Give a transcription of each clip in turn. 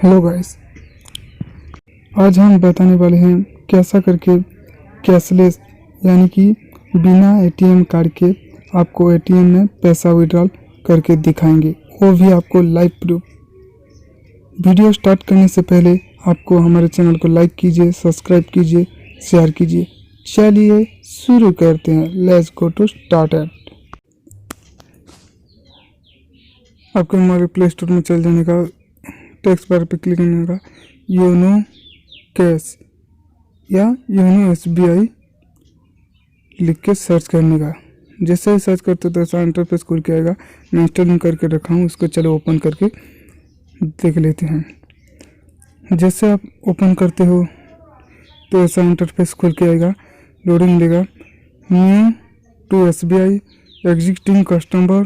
Hello guys, आज हम बताने वाले हैं कैसा करके कैशलेस यानी कि बिना एटीएम कार्ड के आपको एटीएम में पैसा विड्रॉल करके दिखाएंगे, वो भी आपको लाइव प्रूफ। वीडियो स्टार्ट करने से पहले आपको हमारे चैनल को लाइक कीजिए, सब्सक्राइब कीजिए, शेयर कीजिए। चलिए शुरू करते हैं। Let's go to start at. आपको हमारे प्ले स्टोर में चल जाने का, टेक्स्ट बार पे क्लिक करने का, योनो कैश या योनो एसबीआई लिख के सर्च करने का। जैसे ही सर्च करते हो तो ऐसा इंटरफेस खुल के आएगा। मैं इंस्टॉल करके रखा हूँ, उसको चलो ओपन करके देख लेते हैं। जैसे आप ओपन करते हो तो ऐसा इंटरफेस खुल के आएगा, लोडिंग लेगा। New to SBI existing customer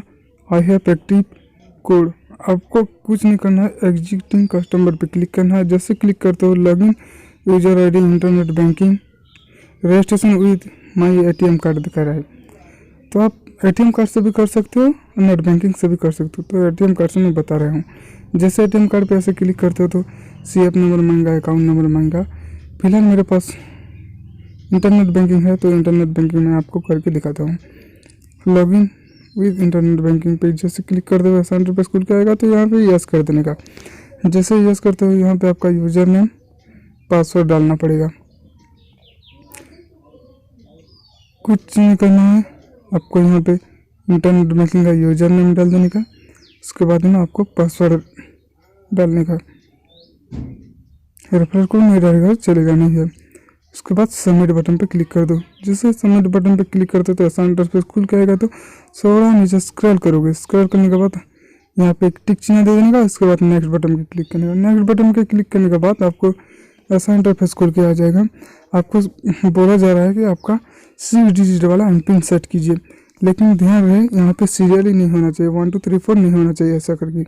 I have active code. आपको कुछ नहीं करना है, एग्जिस्टिंग कस्टमर पे क्लिक करना है। जैसे क्लिक करते हो login user ID internet banking registration with my ATM card दिखा रहा है। तो आप एटीएम कार्ड से भी कर सकते हो, नेट बैंकिंग से भी कर सकते हो। तो एटीएम कार्ड से मैं बता रहा हूँ। जैसे एटीएम कार्ड पे ऐसे क्लिक करते हो तो सीएफ नंबर मांगा, अकाउंट नंबर मांगा। फिलहाल मेरे पास इंटरनेट बैंकिंग है तो इंटरनेट बैंकिंग में आपको करके दिखाता हूँ। लॉगिन विद इंटरनेट बैंकिंग पे जैसे क्लिक कर दो वैसा इंटरफेस खुल के आएगा। तो यहाँ पे यस कर देने का। जैसे यस करते हो यहाँ पे आपका यूज़र नेम पासवर्ड डालना पड़ेगा। कुछ नहीं करना है, आपको यहाँ पे इंटरनेट बैंकिंग का यूज़र नेम डाल देने का। उसके बाद में आपको पासवर्ड डालने का। रेफर कोड नहीं रहेगा, चलेगा नहीं है। उसके बाद सबमिट बटन पे क्लिक कर दो। जैसे सबमिट बटन पे क्लिक करते तो ऐसा इंटरफेस खुल के आएगा। तो थोड़ा नीचे स्क्रॉल करोगे, स्क्रॉल करने के बाद यहाँ पे एक टिक चिन्ह दे देने का। उसके बाद नेक्स्ट बटन पे क्लिक करने का। नेक्स्ट बटन पे क्लिक करने के बाद आपको ऐसा इंटरफेस खुल के आ जाएगा। आपको बोला जा रहा है कि आपका 6 डिजिट वाला एमपिन सेट कीजिए, लेकिन ध्यान रहे यहाँ पे सीरियल ही नहीं होना चाहिए, 1 2 3 4 नहीं होना चाहिए। ऐसा करके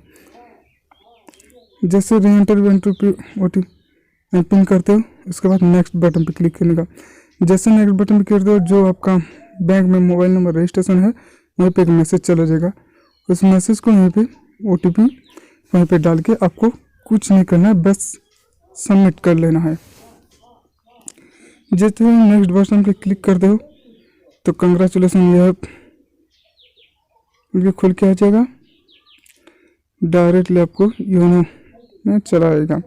जैसे री एंटर पिन करते हो उसके बाद नेक्स्ट बटन पे क्लिक करने का। जैसे नेक्स्ट बटन पे क्लिक करते हो जो आपका बैंक में मोबाइल नंबर रजिस्ट्रेशन है वहीं पे एक मैसेज चला जाएगा। उस मैसेज को यहीं पे ओटीपी वहीं पे डाल के आपको कुछ नहीं करना है, बस सबमिट कर लेना है। जैसे नेक्स्ट बटन पे क्लिक करते हो तो कंग्रेचुलेसन यह खुल के आ जाएगा। डायरेक्टली आपको योनो में चला आएगा।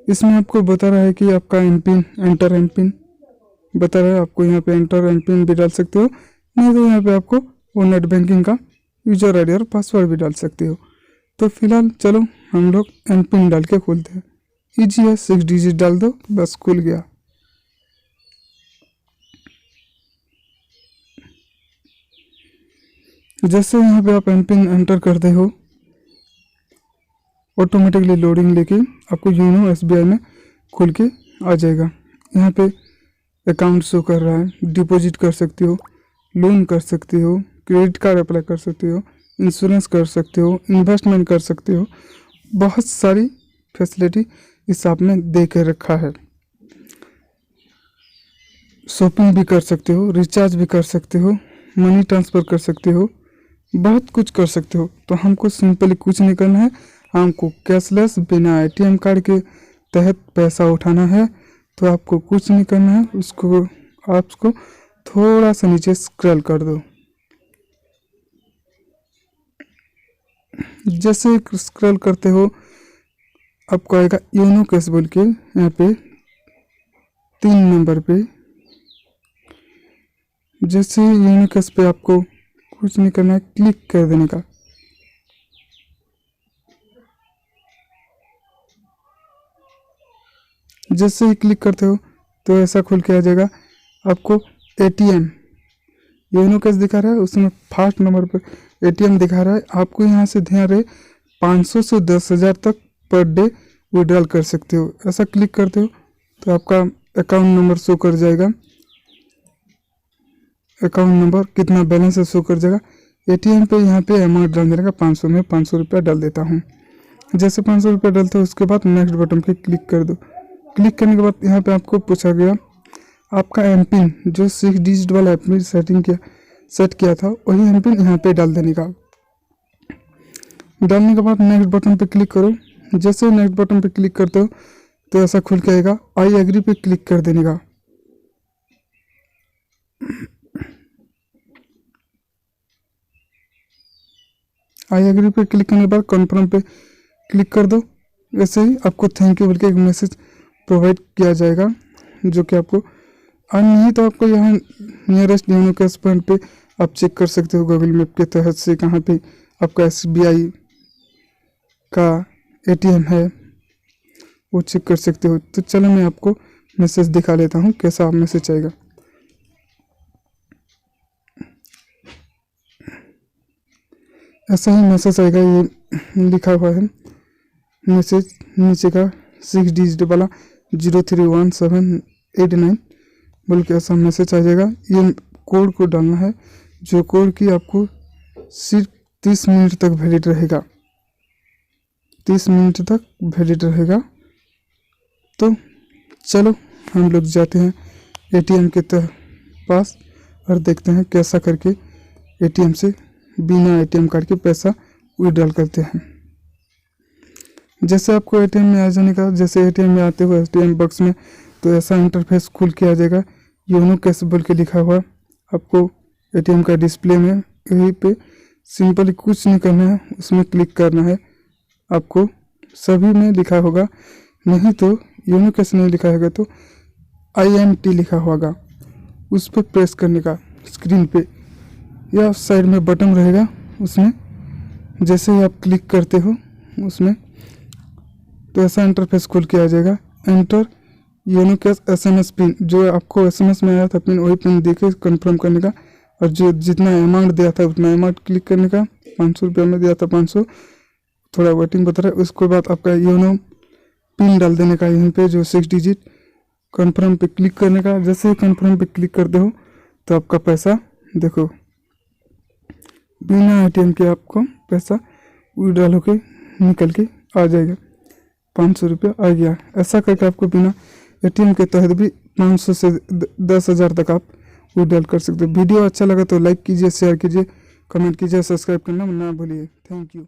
इसमें आपको बता रहा है कि आपका एमपिन एंटर एमपिन बता रहा है। आपको यहाँ पे एंटर एमपिन भी डाल सकते हो, नहीं तो यहाँ पे आपको वो नेट बैंकिंग का यूजर आईडी और पासवर्ड भी डाल सकते हो। तो फिलहाल चलो हम लोग एमपिन डाल के खोलते हैं। ईजी है, 6 डिजिट डाल दो बस खुल गया। जैसे यहाँ पे आप एमपिन एंटर करते हो ऑटोमेटिकली लोडिंग लेके आपको योनो एसबीआई में खुल के आ जाएगा। यहाँ पे अकाउंट शो कर रहा है, डिपॉजिट कर सकते हो, लोन कर सकते हो, क्रेडिट कार्ड अप्लाई कर सकते हो, इंश्योरेंस कर सकते हो, इन्वेस्टमेंट कर सकते हो। बहुत सारी फैसिलिटी इस ऐप में दे के रखा है। शॉपिंग भी कर सकते हो, रिचार्ज भी कर सकते हो, मनी ट्रांसफ़र कर सकते हो, बहुत कुछ कर सकते हो। तो हमको सिंपली कुछ नहीं करना है, हमको कैशलेस बिना एटीएम कार्ड के तहत पैसा उठाना है। तो आपको कुछ नहीं करना है, आपको थोड़ा सा नीचे स्क्रॉल कर दो। जैसे स्क्रॉल करते हो आपको आएगा योनो कैश बोल के। यहाँ पे 3 नंबर पे जैसे योनो कैश पे आपको कुछ नहीं करना है, क्लिक कर देने का। जैसे ही क्लिक करते हो तो ऐसा खुल के आ जाएगा। आपको एटीएम योनो कैश दिखा रहा है, उसमें फर्स्ट नंबर पर एटीएम दिखा रहा है। आपको यहाँ से ध्यान रहे 500 से 10,000 तक पर डे विड्रॉल कर सकते हो। ऐसा क्लिक करते हो तो आपका अकाउंट नंबर शो कर जाएगा। अकाउंट नंबर कितना बैलेंस है शो कर जाएगा। एटीएम पे यहाँ पे अमाउंट डाल देने का 500 में 500 रुपया डाल देता हूँ। जैसे 500 रुपया डालते हो उसके बाद नेक्स्ट बटन पे क्लिक कर दो। क्लिक करने के बाद यहाँ पे आपको पूछा गया आपका एमपिन जो 6 डिजिट वाला एमपिन सेट किया था वही एमपिन यहाँ पे डाल देने का। डालने के बाद नेक्स्ट बटन पे क्लिक करो। जैसे नेक्स्ट बटन पे क्लिक करते हो तो ऐसा खुल के आएगा। आई एग्री पे क्लिक कर देने का। आई एग्री पे क्लिक करने के बाद कन्फर्म पे क्लिक कर दो। वैसे ही आपको थैंक यू बोल के एक मैसेज प्रोवाइड किया जाएगा, जो कि आपको नहीं तो आपको यहाँ नियरेस्ट योनो कैश पॉइंट पे आप चेक कर सकते हो गूगल मैप के तहत से कहाँ पे आपका SBI का ATM है, वो चेक कर सकते हो। तो चलो मैं आपको मैसेज दिखा लेता हूँ कैसा मैसेज आएगा। ऐसा ही मैसेज आएगा, ये लिखा हुआ है मैसेज नीचे का 6 डिजिट वाला 031789 बोल के ऐसा मैसेज आ जाएगा। ये कोड को डालना है, जो कोड की आपको सिर्फ 30 मिनट तक वैलिड रहेगा, 30 मिनट तक वैलिड रहेगा। तो चलो हम लोग जाते हैं ATM के पास और देखते हैं कैसा करके ATM से बिना ATM कार्ड के पैसा विड्रॉल करते हैं। जैसे आपको ATM में आ जाने का, जैसे ATM में आते हो ATM बॉक्स में, तो ऐसा इंटरफेस खुल के आ जाएगा। योनो कैश बोल के लिखा हुआ आपको ATM का डिस्प्ले में, यहीं पे सिंपली कुछ नहीं करना है, उसमें क्लिक करना है। आपको सभी में लिखा होगा, नहीं तो योनो कैश नहीं लिखा होगा तो IMT लिखा होगा, उस पर प्रेस करने का स्क्रीन पे, या साइड में बटन रहेगा उसमें। जैसे ही आप क्लिक करते हो उसमें तो ऐसा इंटरफेस खुल के आ जाएगा। Enter YONO cash SMS pin, जो आपको SMS में आया था पिन, वही पिन देके कंफर्म करने का, और जो जितना अमाउंट दिया था उतना अमाउंट क्लिक करने का। 500 रुपये में दिया था 500, थोड़ा वेटिंग बता रहा है। उसके बाद आपका योनो पिन डाल देने का यहीं पे, जो 6 डिजिट, कंफर्म पे क्लिक करने का। जैसे ही कंफर्म पे क्लिक करते हो तो आपका पैसा देखो बिना ATM के आपको पैसा विड्रॉल होके निकल के आ जाएगा। 500 रुपये आ गया। ऐसा करके आपको बिना ATM के तहत भी 500 से 10,000 तक आप विड्रॉल कर सकते हो। वीडियो अच्छा लगा तो लाइक कीजिए, शेयर कीजिए, कमेंट कीजिए, सब्सक्राइब करना ना भूलिए। Thank you.